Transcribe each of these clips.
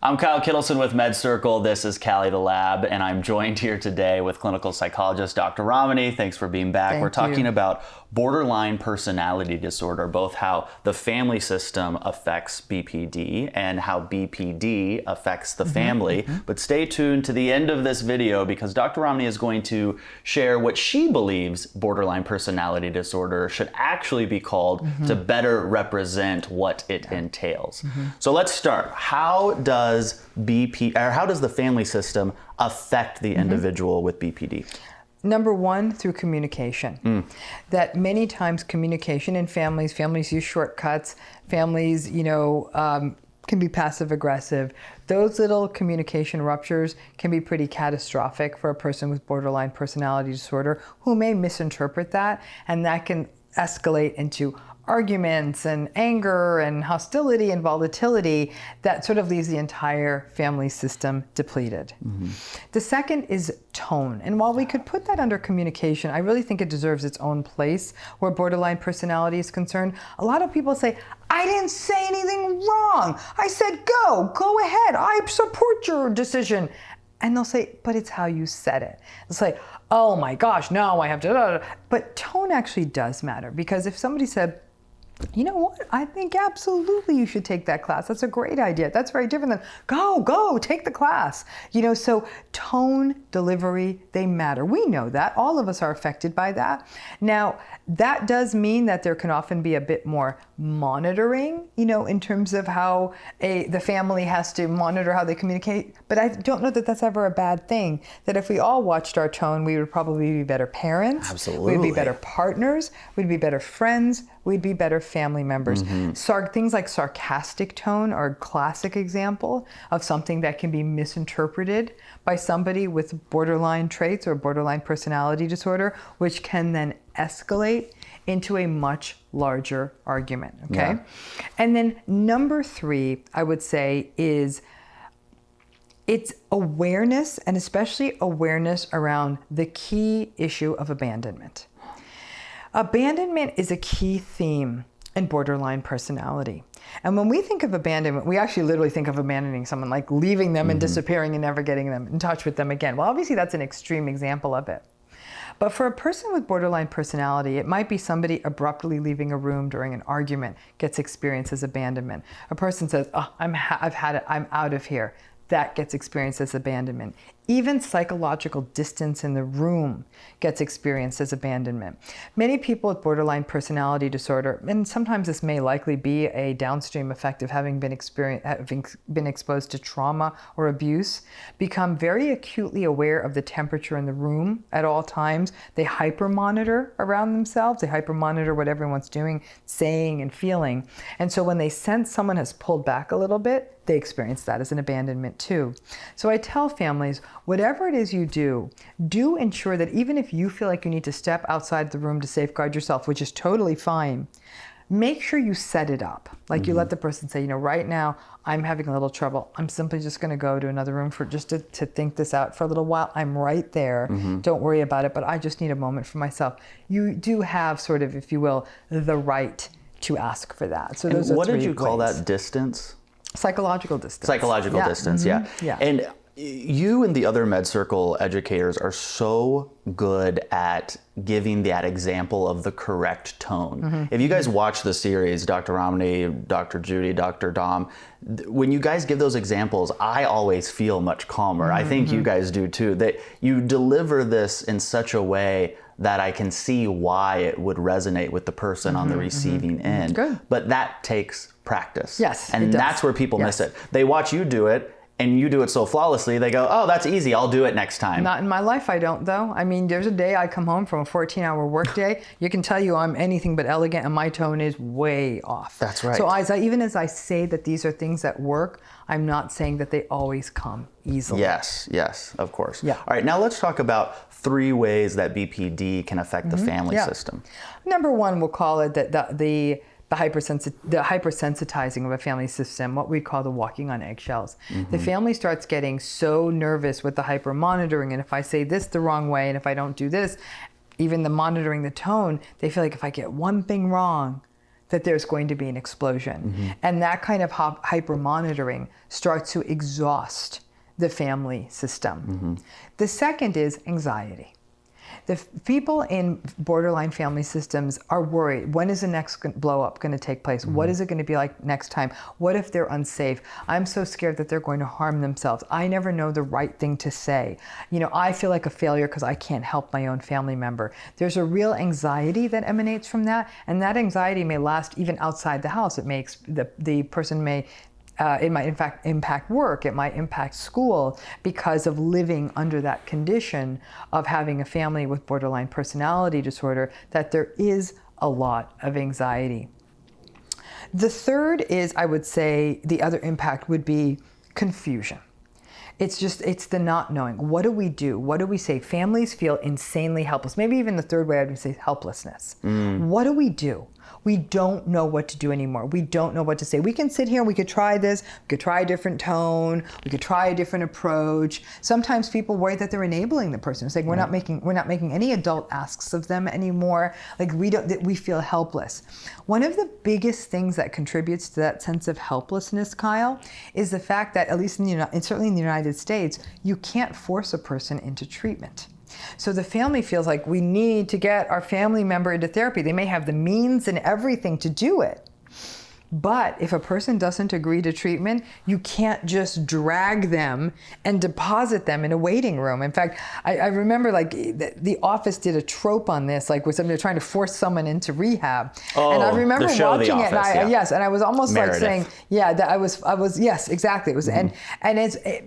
I'm Kyle Kittleson with MedCircle. This is Callie the Lab, and I'm joined here today with clinical psychologist Dr. Ramani. Thanks for being back. We're talking about borderline personality disorder, both how the family system affects BPD and how BPD affects the family. But stay tuned to the end of this video because Dr. Ramani is going to share what she believes borderline personality disorder should actually be called to better represent what it entails. So let's start. How does the family system affect the individual with BPD? Number one, through communication. That many times communication in families use shortcuts, families, can be passive aggressive. Those little communication ruptures can be pretty catastrophic for a person with borderline personality disorder who may misinterpret that, and that can escalate into arguments and anger and hostility and volatility that sort of leaves the entire family system depleted. The second is tone. And while we could put that under communication, I really think it deserves its own place where borderline personality is concerned. A lot of people say, I didn't say anything wrong. I said, go ahead. I support your decision. And they'll say, but it's how you said it. It's like, oh my gosh, now I have to. But tone actually does matter, because if somebody said, you know what, I think absolutely you should take that class. That's a great idea. That's very different than go, take the class. So tone, delivery, they matter. We know that. All of us are affected by that. Now, that does mean that there can often be a bit more monitoring, in terms of how the family has to monitor how they communicate. But I don't know that that's ever a bad thing. That if we all watched our tone, we would probably be better parents. Absolutely. We'd be better partners. We'd be better friends. We'd be better family members. Things like sarcastic tone are a classic example of something that can be misinterpreted by somebody with borderline traits or borderline personality disorder, which can then escalate into a much larger argument, okay? Yeah. And then number three, I would say, is it's awareness, and especially awareness around the key issue of abandonment. Abandonment is a key theme in borderline personality. And when we think of abandonment, we actually literally think of abandoning someone, like leaving them and disappearing and never getting them in touch with them again. Well, obviously that's an extreme example of it. But for a person with borderline personality, it might be somebody abruptly leaving a room during an argument gets experienced as abandonment. A person says, I've had it, I'm out of here. That gets experienced as abandonment. Even psychological distance in the room gets experienced as abandonment. Many people with borderline personality disorder, and sometimes this may likely be a downstream effect of having been exposed to trauma or abuse, become very acutely aware of the temperature in the room at all times. They hyper-monitor around themselves. They hyper-monitor what everyone's doing, saying, and feeling. And so when they sense someone has pulled back a little bit, they experience that as an abandonment too. So I tell families, whatever it is you do ensure that even if you feel like you need to step outside the room to safeguard yourself, which is totally fine, make sure you set it up. Like you let the person say, right now I'm having a little trouble. I'm simply just going to go to another room for just to think this out for a little while. I'm right there. Don't worry about it, but I just need a moment for myself. You do have sort of, if you will, the right to ask for that. So those are what three did you call ways. that distance? Psychological distance. Psychological distance, yeah. And you and the other MedCircle educators are so good at giving that example of the correct tone. If you guys watch the series, Dr. Ramani, Dr. Judy, Dr. Dom, when you guys give those examples, I always feel much calmer. I think you guys do too. That you deliver this in such a way that I can see why it would resonate with the person on the receiving end. Good. But that takes practice. Yes, and that's where people miss it. They watch you do it, and you do it so flawlessly, they go, oh, that's easy, I'll do it next time. Not in my life, I don't, though. I mean, there's a day I come home from a 14-hour workday. You can tell you I'm anything but elegant, and my tone is way off. That's right. So even as I say that these are things that work, I'm not saying that they always come easily. Yes, of course. Yeah. All right, now let's talk about 3 ways that BPD can affect the family system. Number one, we'll call it the hypersensitizing of a family system, what we call the walking on eggshells. The family starts getting so nervous with the hyper monitoring, and if I say this the wrong way, and if I don't do this, even the monitoring the tone, they feel like if I get one thing wrong, that there's going to be an explosion. And that kind of hyper monitoring starts to exhaust the family system. The second is anxiety. The people in borderline family systems are worried. When is the next blow up going to take place? What is it going to be like next time? What if they're unsafe? I'm so scared that they're going to harm themselves. I never know the right thing to say. You know, I feel like a failure because I can't help my own family member. There's a real anxiety that emanates from that, and that anxiety may last even outside the house. It makes the person may it might in fact impact work, it might impact school because of living under that condition of having a family with borderline personality disorder, that there is a lot of anxiety. The third is, I would say, the other impact would be confusion. It's the not knowing. What do we do? What do we say? Families feel insanely helpless. Maybe even the third way I would say helplessness. What do we do? We don't know what to do anymore. We don't know what to say. We can sit here and we could try this. We could try a different tone. We could try a different approach. Sometimes people worry that they're enabling the person. It's like we're not making any adult asks of them anymore. Like we feel helpless. One of the biggest things that contributes to that sense of helplessness, Kyle, is the fact that, at least certainly in the United States, you can't force a person into treatment. So the family feels like we need to get our family member into therapy. They may have the means and everything to do it. But if a person doesn't agree to treatment, you can't just drag them and deposit them in a waiting room. In fact, I remember like the Office did a trope on this, like with somebody trying to force someone into rehab. And I remember watching it, and yes, and I was almost Meredith. like saying, yeah, that I was, yes, exactly. It was, and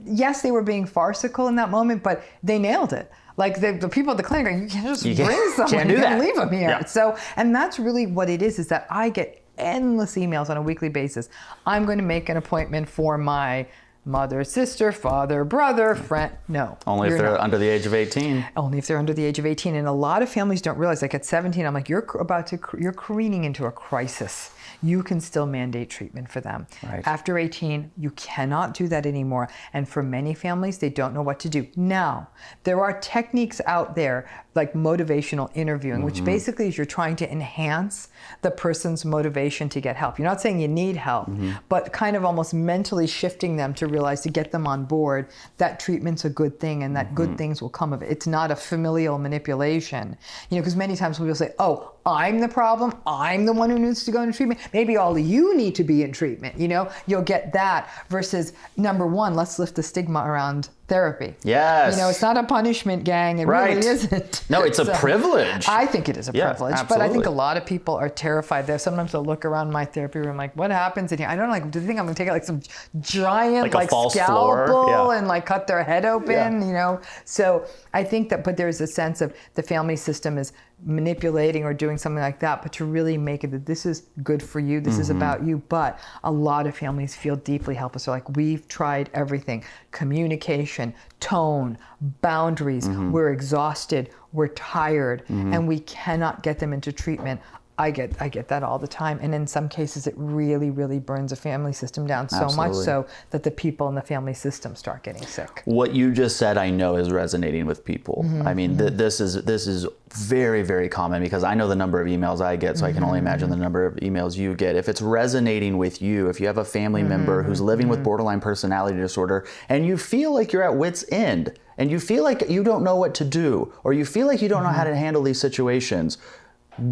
yes, they were being farcical in that moment, but they nailed it. Like the people at the clinic are, you can't just bring someone and leave them here. Yeah. So, and that's really what it is that I get endless emails on a weekly basis. I'm going to make an appointment for my mother, sister, father, brother, friend. No. Only if they're under the age of 18. Only if they're under the age of 18. And a lot of families don't realize, like at 17, I'm like, you're careening into a crisis. You can still mandate treatment for them. Right. After 18, you cannot do that anymore. And for many families, they don't know what to do. Now, there are techniques out there like motivational interviewing, which basically is you're trying to enhance the person's motivation to get help. You're not saying you need help, but kind of almost mentally shifting them to realize, to get them on board that treatment's a good thing and that good things will come of it. It's not a familial manipulation. You know, because many times people say, oh, I'm the problem. I'm the one who needs to go into treatment. Maybe all of you need to be in treatment. You know, you'll get that versus number one, let's lift the stigma around therapy. Yes. You know, it's not a punishment, gang. It really isn't. No, it's a privilege. I think it is a privilege, absolutely. but I think a lot of people are terrified there. Sometimes they'll look around my therapy room like, what happens in here? I don't know, like, do they think I'm going to take out like some giant like scalpel and like cut their head open, you know? So I think that, but there's a sense of the family system is manipulating or doing something like that, but to really make it that this is good for you, this is about you. But a lot of families feel deeply helpless. They're like, we've tried everything, communication, tone, boundaries, we're exhausted, we're tired, and we cannot get them into treatment. I get that all the time. And in some cases, it really, really burns a family system down so much so that the people in the family system start getting sick. What you just said, I know, is resonating with people. I mean, this is very, very common because I know the number of emails I get, so I can only imagine the number of emails you get. If it's resonating with you, if you have a family member who's living with borderline personality disorder and you feel like you're at wit's end and you feel like you don't know what to do or you feel like you don't know how to handle these situations,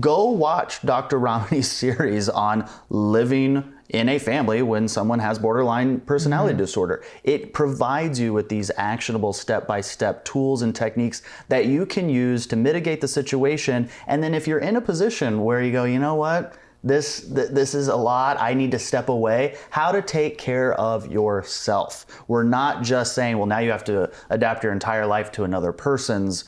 go watch Dr. Ramani's series on living in a family when someone has borderline personality disorder. It provides you with these actionable step-by-step tools and techniques that you can use to mitigate the situation. And then if you're in a position where you go, you know what? This is a lot. I need to step away. How to take care of yourself. We're not just saying, well, now you have to adapt your entire life to another person's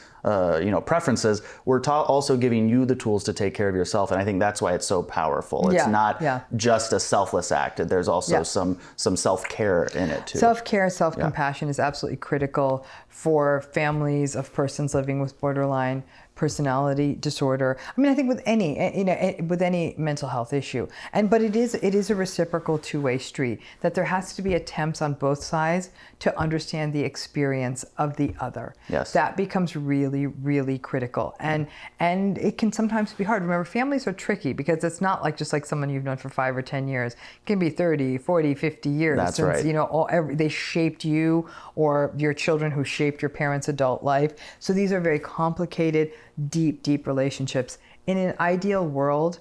preferences. We're also giving you the tools to take care of yourself, and I think that's why it's so powerful. It's not just a selfless act. There's also some self-care in it too. Self-care, self-compassion is absolutely critical for families of persons living with borderline personality disorder. I mean, I think with any mental health issue, but it is a reciprocal two-way street, that there has to be attempts on both sides to understand the experience of the other. Yes. That becomes really, really critical, and it can sometimes be hard. Remember, families are tricky because it's not like just like someone you've known for 5 or 10 years. It can be 30, 40, 50 years. That's since, right. They shaped you, or your children who shaped your parents' adult life. So these are very complicated, deep relationships. In an ideal world,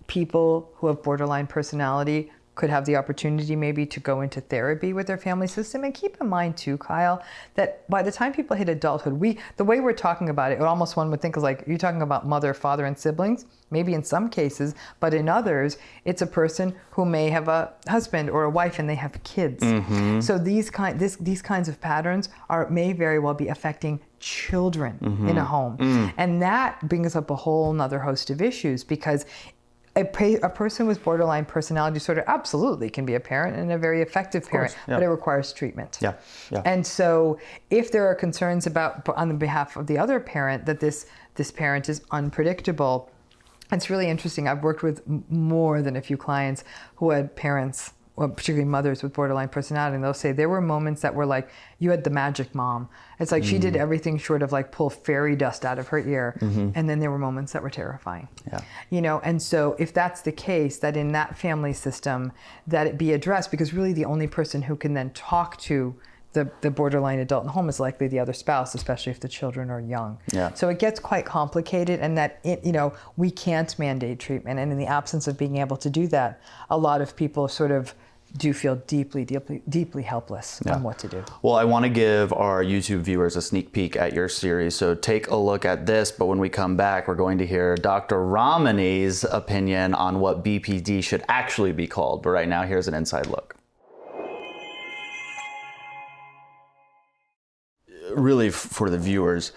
people who have borderline personality could have the opportunity maybe to go into therapy with their family system. And keep in mind too, Kyle, that by the time people hit adulthood, the way we're talking about it, almost one would think is like, you're talking about mother, father, and siblings, maybe in some cases, but in others, it's a person who may have a husband or a wife and they have kids. Mm-hmm. So these kinds of patterns may very well be affecting children in a home. And that brings up a whole nother host of issues, because a person with borderline personality disorder absolutely can be a parent, and a very effective parent, but it requires treatment. Yeah. And so if there are concerns about, on the behalf of the other parent, that this parent is unpredictable, it's really interesting. I've worked with more than a few clients who had parents, well, particularly mothers with borderline personality, and they'll say there were moments that were like, you had the magic mom. It's like she did everything short of like pull fairy dust out of her ear. And then there were moments that were terrifying. Yeah. And so if that's the case, that in that family system, that it be addressed, because really the only person who can then talk to the borderline adult in the home is likely the other spouse, especially if the children are young. Yeah. So it gets quite complicated, and that we can't mandate treatment. And in the absence of being able to do that, a lot of people sort of do feel deeply helpless on what to do. Well, I want to give our YouTube viewers a sneak peek at your series, so take a look at this, but when we come back, we're going to hear Dr. Ramani's opinion on what BPD should actually be called. But right now, here's an inside look. Really, for the viewers,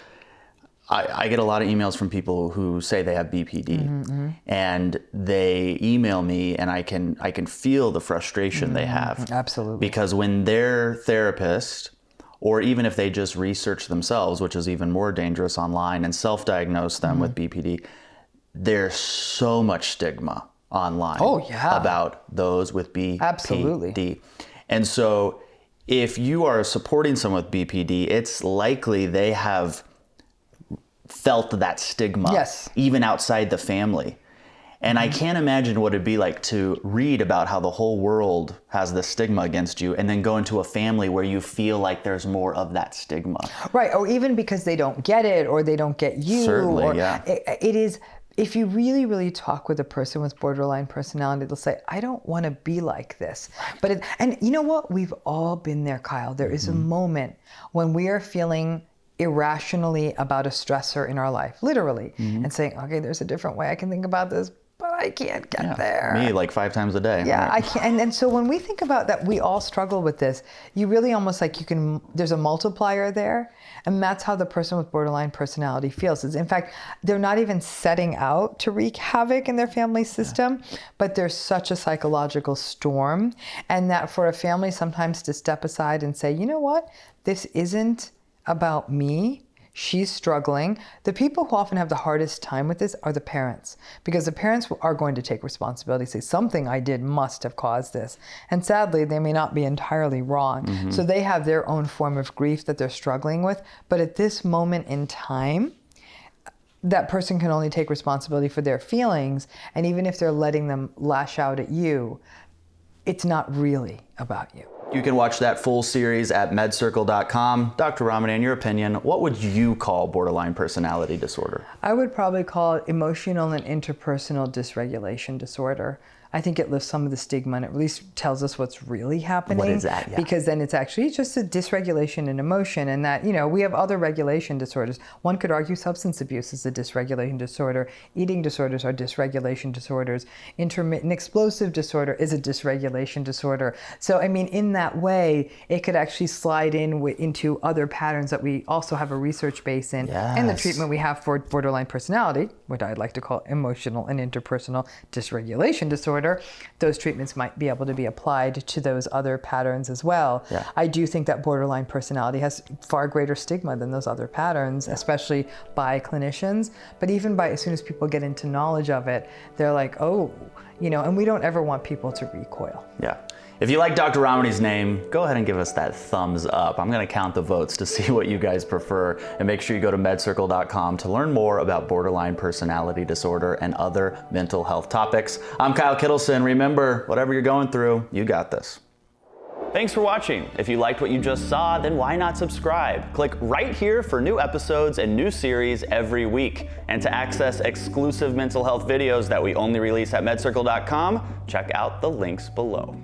I get a lot of emails from people who say they have BPD, and they email me, and I can feel the frustration they have. Absolutely. Because when their therapist, or even if they just research themselves, which is even more dangerous online, and self-diagnose them with BPD, there's so much stigma online about those with BPD. Absolutely. And so if you are supporting someone with BPD, it's likely they have felt that stigma, even outside the family. And I can't imagine what it'd be like to read about how the whole world has this stigma against you, and then go into a family where you feel like there's more of that stigma. Right, or even because they don't get it, or they don't get you. Certainly, It is, if you really, really talk with a person with borderline personality, they'll say, I don't want to be like this. But and you know what? We've all been there, Kyle. There is a moment when we are feeling irrationally about a stressor in our life, literally, and saying, okay, there's a different way I can think about this, but I can't get there. Me, like 5 times a day. Yeah, I can't. And so when we think about that, we all struggle with this. You really almost like there's a multiplier there, and that's how the person with borderline personality feels. In fact, they're not even setting out to wreak havoc in their family system, but there's such a psychological storm, and that for a family sometimes to step aside and say, you know what, this isn't about me. She's struggling. The people who often have the hardest time with this are the parents, because the parents are going to take responsibility, say something I did must have caused this. And sadly, they may not be entirely wrong. So they have their own form of grief that they're struggling with. But at this moment in time, that person can only take responsibility for their feelings. And even if they're letting them lash out at you, it's not really about you. You can watch that full series at MedCircle.com. Dr. Ramani, in your opinion, what would you call borderline personality disorder? I would probably call it emotional and interpersonal dysregulation disorder. I think it lifts some of the stigma, and it at least tells us what's really happening. What is that? Yeah. Because then it's actually just a dysregulation in emotion, and that, we have other regulation disorders. One could argue substance abuse is a dysregulation disorder. Eating disorders are dysregulation disorders. Intermittent explosive disorder is a dysregulation disorder. So, in that way, it could actually slide into other patterns that we also have a research base in. Yes. And the treatment we have for borderline personality, what I'd like to call emotional and interpersonal dysregulation disorder, disorder, those treatments might be able to be applied to those other patterns as well. Yeah. I do think that borderline personality has far greater stigma than those other patterns, especially by clinicians. But even by as soon as people get into knowledge of it, they're like, oh, and we don't ever want people to recoil. Yeah. If you like Dr. Ramani's name, go ahead and give us that thumbs up. I'm going to count the votes to see what you guys prefer. And make sure you go to MedCircle.com to learn more about borderline personality disorder and other mental health topics. I'm Kyle Kittleson. Remember, whatever you're going through, you got this. Thanks for watching. If you liked what you just saw, then why not subscribe? Click right here for new episodes and new series every week. And to access exclusive mental health videos that we only release at MedCircle.com, check out the links below.